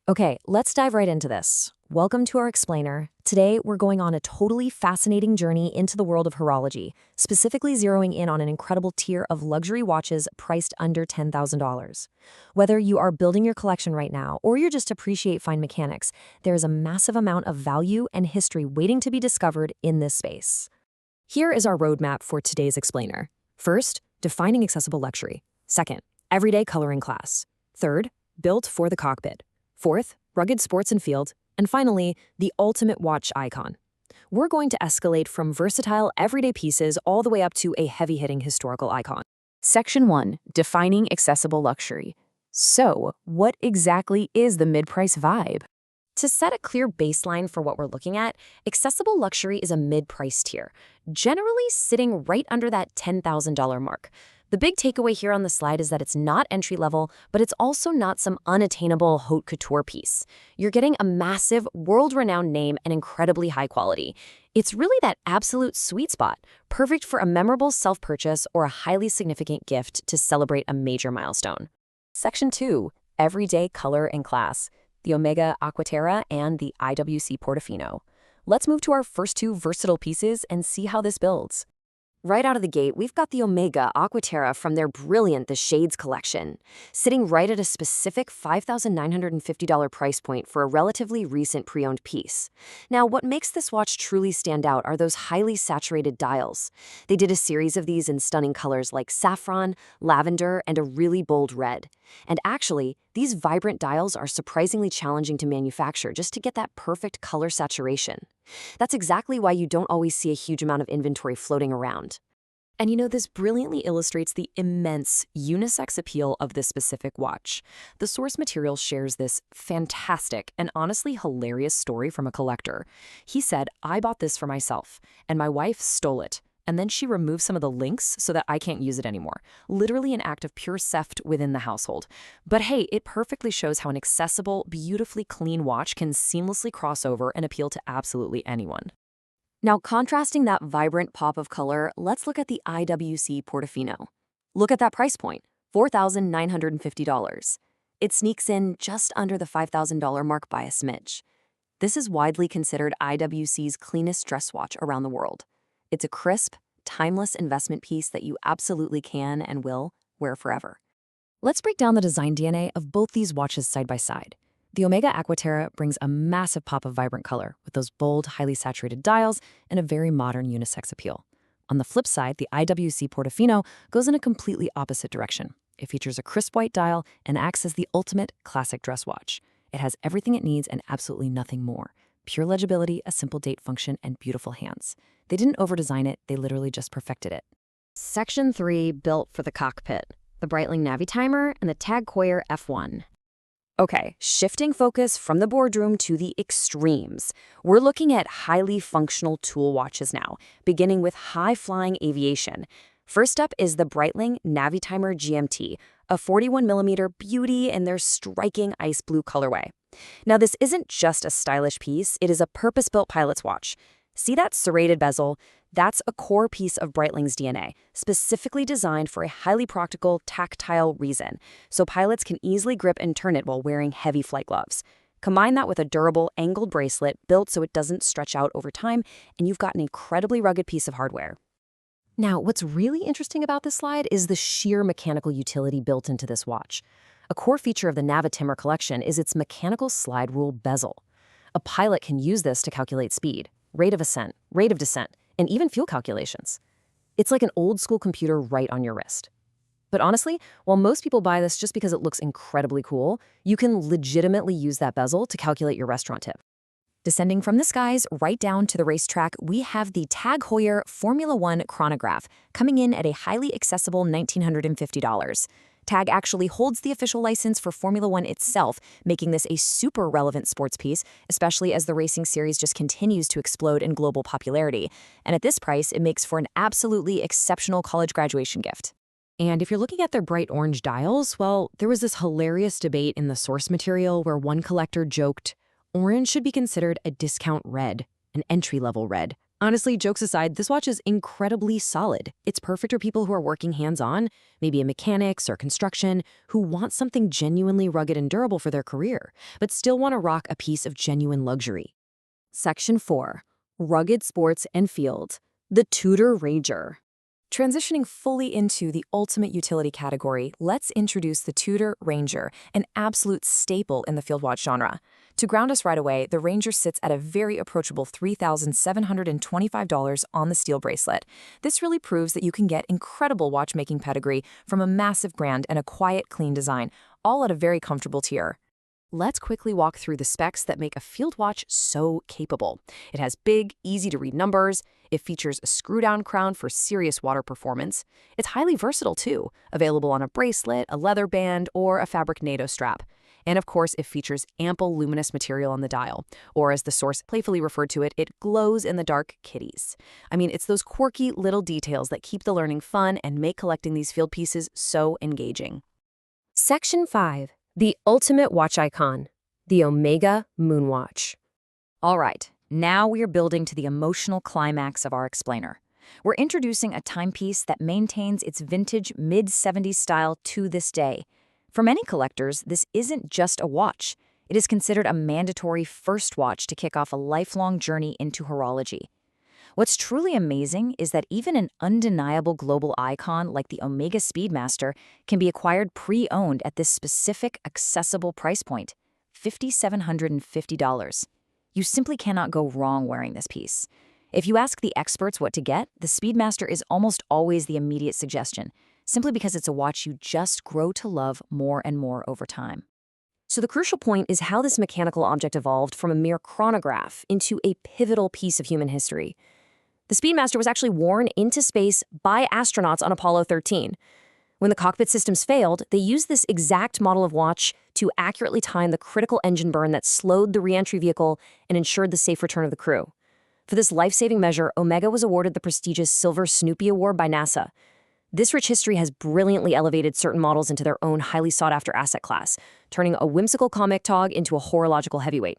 Okay, let's dive right into this. Welcome to our explainer. Today, we're going on a totally fascinating journey into the world of horology, specifically zeroing in on an incredible tier of luxury watches priced under $10,000. Whether you are building your collection right now or you just appreciate fine mechanics, there is a massive amount of value and history waiting to be discovered in this space. Here is our roadmap for today's explainer. First, defining accessible luxury. Second, everyday coloring class. Third, built for the cockpit. Fourth, rugged sports and field. And finally, the ultimate watch icon. We're going to escalate from versatile everyday pieces all the way up to a heavy-hitting historical icon. Section 1, defining accessible luxury. So, what exactly is the mid-price vibe? To set a clear baseline for what we're looking at, accessible luxury is a mid-price tier, generally sitting right under that $10,000 mark. The big takeaway here on the slide is that it's not entry-level, but it's also not some unattainable haute couture piece. You're getting a massive, world-renowned name and incredibly high quality. It's really that absolute sweet spot, perfect for a memorable self-purchase or a highly significant gift to celebrate a major milestone. Section 2, everyday color and class. The Omega Aqua Terra and the IWC Portofino. Let's move to our first two versatile pieces and see how this builds. Right out of the gate, we've got the Omega Aqua Terra from their brilliant The Shades collection, sitting right at a specific $5,950 price point for a relatively recent pre-owned piece. Now, what makes this watch truly stand out are those highly saturated dials. They did a series of these in stunning colors like saffron, lavender, and a really bold red. And actually, these vibrant dials are surprisingly challenging to manufacture just to get that perfect color saturation. That's exactly why you don't always see a huge amount of inventory floating around. And this brilliantly illustrates the immense unisex appeal of this specific watch. The source material shares this fantastic and honestly hilarious story from a collector. He said, "I bought this for myself, and my wife stole it. And then she removed some of the links so that I can't use it anymore. Literally an act of pure theft within the household. But hey, it perfectly shows how an accessible, beautifully clean watch can seamlessly cross over and appeal to absolutely anyone." Now, contrasting that vibrant pop of color, let's look at the IWC Portofino. Look at that price point, $4,950. It sneaks in just under the $5,000 mark by a smidge. This is widely considered IWC's cleanest dress watch around the world. It's a crisp, timeless investment piece that you absolutely can and will wear forever. Let's break down the design DNA of both these watches side by side. The Omega Aqua Terra brings a massive pop of vibrant color with those bold, highly saturated dials and a very modern unisex appeal. On the flip side, the IWC Portofino goes in a completely opposite direction. It features a crisp white dial and acts as the ultimate classic dress watch. It has everything it needs and absolutely nothing more. Pure legibility, a simple date function, and beautiful hands. They didn't over-design it, they literally just perfected it. Section 3, built for the cockpit. The Breitling Navitimer and the TAG Heuer F1. Okay, shifting focus from the boardroom to the extremes. We're looking at highly functional tool watches now, beginning with high-flying aviation. First up is the Breitling Navitimer GMT, a 41mm beauty in their striking ice blue colorway. Now, this isn't just a stylish piece, it is a purpose-built pilot's watch. See that serrated bezel? That's a core piece of Breitling's DNA, specifically designed for a highly practical, tactile reason, so pilots can easily grip and turn it while wearing heavy flight gloves. Combine that with a durable, angled bracelet built so it doesn't stretch out over time, and you've got an incredibly rugged piece of hardware. Now, what's really interesting about this slide is the sheer mechanical utility built into this watch. A core feature of the Navitimer collection is its mechanical slide rule bezel. A pilot can use this to calculate speed, rate of ascent, rate of descent, and even fuel calculations. It's like an old-school computer right on your wrist. But honestly, while most people buy this just because it looks incredibly cool, you can legitimately use that bezel to calculate your restaurant tip. Descending from the skies right down to the racetrack, we have the TAG Heuer Formula 1 chronograph, coming in at a highly accessible $1,950. TAG actually holds the official license for Formula 1 itself, making this a super relevant sports piece, especially as the racing series just continues to explode in global popularity. And at this price, it makes for an absolutely exceptional college graduation gift. And if you're looking at their bright orange dials, well, there was this hilarious debate in the source material where one collector joked, "Orange should be considered a discount red, an entry-level red, Honestly, jokes aside, this watch is incredibly solid. It's perfect for people who are working hands-on, maybe in mechanics or construction, who want something genuinely rugged and durable for their career, but still want to rock a piece of genuine luxury. Section 4. Rugged Sports and Field. The Tudor Ranger. Transitioning fully into the ultimate utility category, let's introduce the Tudor Ranger, an absolute staple in the field watch genre. To ground us right away, the Ranger sits at a very approachable $3,725 on the steel bracelet. This really proves that you can get incredible watchmaking pedigree from a massive brand and a quiet, clean design, all at a very comfortable tier. Let's quickly walk through the specs that make a field watch so capable. It has big, easy-to-read numbers. It features a screw-down crown for serious water performance. It's highly versatile, too, available on a bracelet, a leather band, or a fabric NATO strap. And of course, it features ample luminous material on the dial, or as the source playfully referred to it, it glows in the dark kitties. I mean, it's those quirky little details that keep the learning fun and make collecting these field pieces so engaging. Section 5. The ultimate watch icon, the Omega Moonwatch. All right, now we are building to the emotional climax of our explainer. We're introducing a timepiece that maintains its vintage mid-70s style to this day. For many collectors, this isn't just a watch. It is considered a mandatory first watch to kick off a lifelong journey into horology. What's truly amazing is that even an undeniable global icon like the Omega Speedmaster can be acquired pre-owned at this specific, accessible price point, $5,750. You simply cannot go wrong wearing this piece. If you ask the experts what to get, the Speedmaster is almost always the immediate suggestion, simply because it's a watch you just grow to love more and more over time. So the crucial point is how this mechanical object evolved from a mere chronograph into a pivotal piece of human history. The Speedmaster was actually worn into space by astronauts on Apollo 13. When the cockpit systems failed, they used this exact model of watch to accurately time the critical engine burn that slowed the re-entry vehicle and ensured the safe return of the crew. For this life-saving measure, Omega was awarded the prestigious Silver Snoopy Award by NASA. This rich history has brilliantly elevated certain models into their own highly sought-after asset class, turning a whimsical comic tog into a horological heavyweight.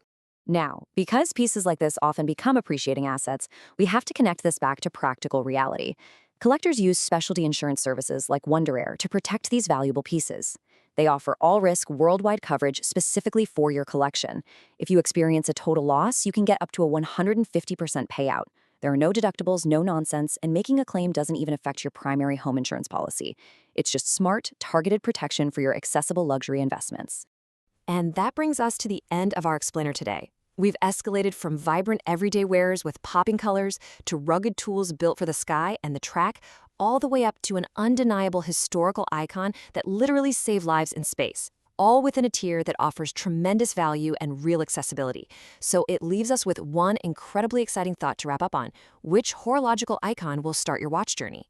Now, because pieces like this often become appreciating assets, we have to connect this back to practical reality. Collectors use specialty insurance services like WonderAir to protect these valuable pieces. They offer all-risk worldwide coverage specifically for your collection. If you experience a total loss, you can get up to a 150% payout. There are no deductibles, no nonsense, and making a claim doesn't even affect your primary home insurance policy. It's just smart, targeted protection for your accessible luxury investments. And that brings us to the end of our explainer today. We've escalated from vibrant everyday wears with popping colors to rugged tools built for the sky and the track, all the way up to an undeniable historical icon that literally saved lives in space, all within a tier that offers tremendous value and real accessibility. So it leaves us with one incredibly exciting thought to wrap up on. Which horological icon will start your watch journey?